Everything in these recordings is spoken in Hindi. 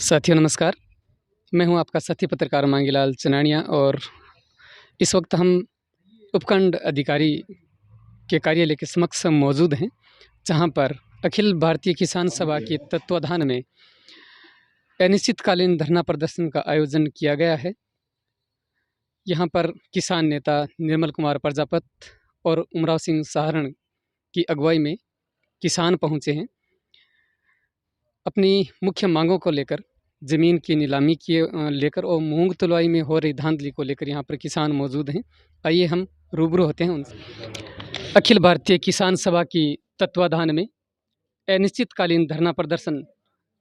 साथियों नमस्कार। मैं हूं आपका साथी पत्रकार मांगीलाल चनानिया और इस वक्त हम उपखंड अधिकारी के कार्यालय के समक्ष मौजूद हैं, जहां पर अखिल भारतीय किसान सभा के तत्वाधान में अनिश्चितकालीन धरना प्रदर्शन का आयोजन किया गया है। यहां पर किसान नेता निर्मल कुमार प्रजापत और उमराव सिंह सहारण की अगुवाई में किसान पहुंचे हैं। अपनी मुख्य मांगों को लेकर, ज़मीन की नीलामी के लेकर और मूंग तुलवाई में हो रही धांधली को लेकर यहाँ पर किसान मौजूद हैं। आइए हम रूबरू होते हैं उनसे। अखिल भारतीय किसान सभा की तत्वाधान में अनिश्चितकालीन धरना प्रदर्शन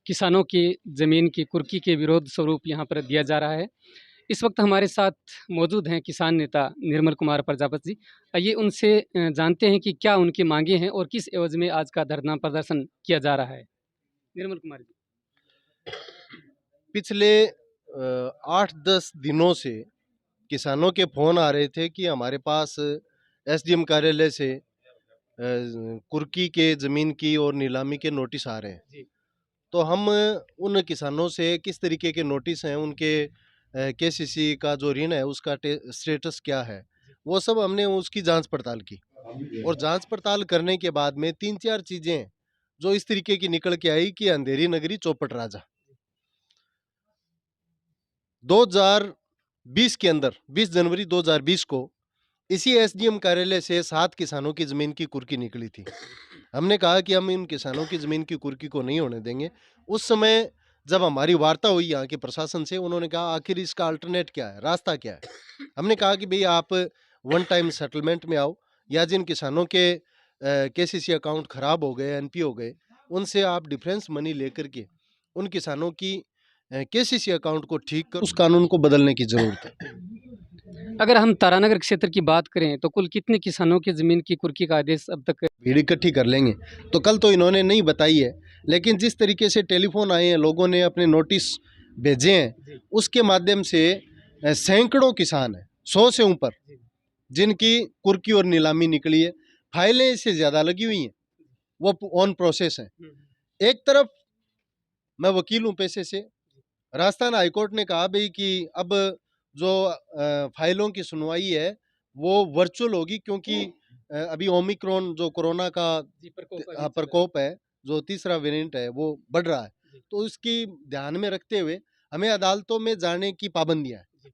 किसानों की ज़मीन की कुर्की के विरोध स्वरूप यहाँ पर दिया जा रहा है। इस वक्त हमारे साथ मौजूद हैं किसान नेता निर्मल कुमार प्रजापत जी। आइए उनसे जानते हैं कि क्या उनकी मांगे हैं और किस एवज में आज का धरना प्रदर्शन किया जा रहा है। निर्मल कुमार जी। पिछले 8-10 दिनों से किसानों के फ़ोन आ रहे थे कि हमारे पास एसडीएम कार्यालय से कुर्की के ज़मीन की और नीलामी के नोटिस आ रहे हैं। जी। तो हम उन किसानों से किस तरीके के नोटिस हैं, उनके केसीसी का जो ऋण है उसका स्टेटस क्या है, वो सब हमने उसकी जांच पड़ताल की। और जांच पड़ताल करने के बाद में 3-4 चीज़ें हैं जो इस तरीके की निकल के आई कि अंधेरी नगरी चौपट राजा 2020 के अंदर 20 जनवरी 2020 को इसी एसडीएम कार्यालय से 7 किसानों की ज़मीन की कुर्की निकली थी। हमने कहा कि हम इन किसानों की ज़मीन की कुर्की को नहीं होने देंगे। उस समय जब हमारी वार्ता हुई यहाँ के प्रशासन से, उन्होंने कहा आखिर इसका अल्टरनेट क्या है, रास्ता क्या है। हमने कहा कि भाई आप वन टाइम सेटलमेंट में आओ, या जिन किसानों के केसीसी अकाउंट खराब हो गए, एनपी हो गए, उनसे आप डिफरेंस मनी लेकर के उन किसानों की केसीसी अकाउंट को ठीक कर उस कानून को बदलने की जरूरत है। अगर हम तारानगर क्षेत्र की बात करें तो कुल कितने किसानों की ज़मीन की कुर्की का आदेश अब तक? भीड़ इकट्ठी कर लेंगे। तो कल तो इन्होंने नहीं बताई है, लेकिन जिस तरीके से टेलीफोन आए हैं, लोगों ने अपने नोटिस भेजे हैं, उसके माध्यम से सैकड़ों किसान हैं, 100 से ऊपर, जिनकी कुर्की और नीलामी निकली है। फाइलें इससे ज़्यादा लगी हुई हैं, वो ऑन प्रोसेस हैं। एक तरफ मैं वकील हूँ पेशे से, राजस्थान हाईकोर्ट ने कहा भाई कि अब जो फाइलों की सुनवाई है वो वर्चुअल होगी, क्योंकि अभी ओमिक्रॉन जो कोरोना का प्रकोप है, जो तीसरा वेरिएंट है, वो बढ़ रहा है। तो उसकी ध्यान में रखते हुए हमें अदालतों में जाने की पाबंदियां है,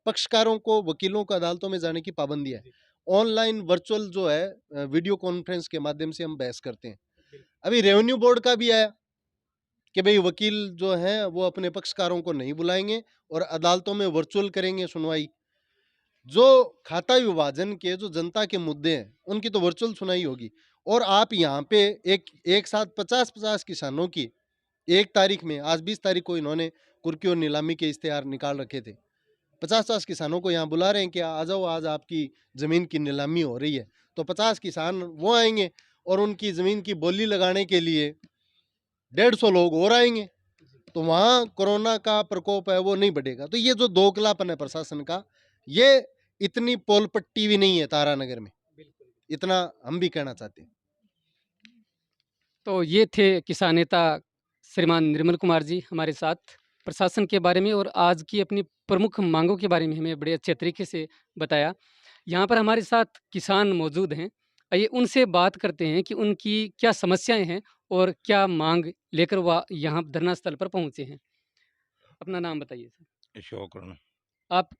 पक्षकारों को, वकीलों को अदालतों में जाने की पाबंदियां है। ऑनलाइन वर्चुअल जो है वीडियो कॉन्फ्रेंस के माध्यम से हम बहस करते हैं। अभी रेवेन्यू बोर्ड का भी आया कि भाई वकील जो हैं वो अपने पक्षकारों को नहीं बुलाएंगे और अदालतों में वर्चुअल करेंगे सुनवाई। जो खाता विभाजन के जो जनता के मुद्दे हैं उनकी तो वर्चुअल सुनवाई होगी। और आप यहाँ पे एक साथ 50-50 किसानों की 1 तारीख में, आज 20 तारीख को इन्होंने कुर्की और नीलामी के इश्तेहार निकाल रखे थे, 50-50 किसानों को यहाँ बुला रहे हैं कि आ जाओ, आज आपकी ज़मीन की नीलामी हो रही है। तो 50 किसान वो आएंगे और उनकी ज़मीन की बोली लगाने के लिए 150 लोग और आएंगे, तो वहाँ कोरोना का प्रकोप है वो नहीं बढ़ेगा। तो ये जो दोगलापन है प्रशासन का, ये इतनी पोल पट्टी भी नहीं है तारानगर में, इतना हम भी कहना चाहते हैं। तो ये थे किसान नेता श्रीमान निर्मल कुमार जी हमारे साथ प्रशासन के बारे में और आज की अपनी प्रमुख मांगों के बारे में हमें बड़े अच्छे तरीके से बताया। यहाँ पर हमारे साथ किसान मौजूद हैं, आइए उनसे बात करते हैं कि उनकी क्या समस्याएं हैं और क्या मांग लेकर वह यहाँ धरना स्थल पर पहुँचे हैं। अपना नाम बताइए सर। अशोक रण। आप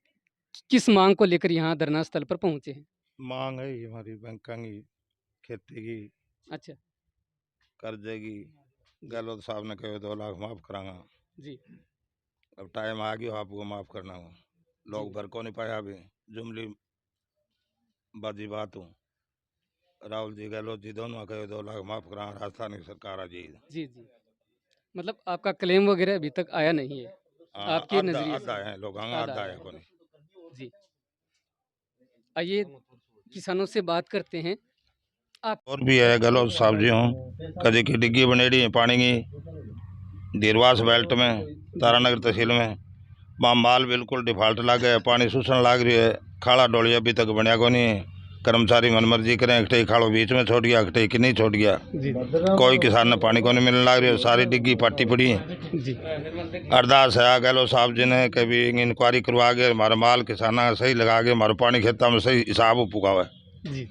किस मांग को लेकर यहाँ धरना स्थल पर पहुँचे हैं? मांग है हमारी बैंकों की, खेती की, अच्छा कर्जे की। गहलोत साहब ने कहे 2 लाख माफ करांगा जी। अब टाइम आ गया आपको माफ करना हो। लोग भर को नहीं पाया अभी, जुमली बाजी बात हूँ। राहुल जी गहलोत जी दोनों कहे 2 लाख माफ करा, राजस्थान की सरकार आ जी। जी जी, मतलब आपका क्लेम वगैरह अभी तक आया नहीं है आपके नजरिए आधा है लोग, आधा है को नहीं। जी। आइए किसानों से बात करते हैं। आप और भी है गहलोत साहब जी हूँ, कभी की डिग्गी बनेड़ी है पानी की धीरवास बेल्ट में, तारानगर तहसील में। वहाँ माल बिल्कुल डिफाल्ट लग गया, पानी सूसन लग रही है, खाड़ा डोली अभी तक बनया को नहीं है। कर्मचारी मनमर्जी करें, अगटे खाड़ो बीच में छोड़ गया, अगटे कि नहीं छोड़ गया। जी कोई किसान ने पानी को नहीं मिलने लग रही, सारी डिग्गी पट्टी पड़ी है। जी अरदास है आ गलो साहब जी ने कभी इंक्वायरी करवा के हमारा माल किसाना सही लगा के हमारा पानी खेता में सही हिसाब पुगावा। जी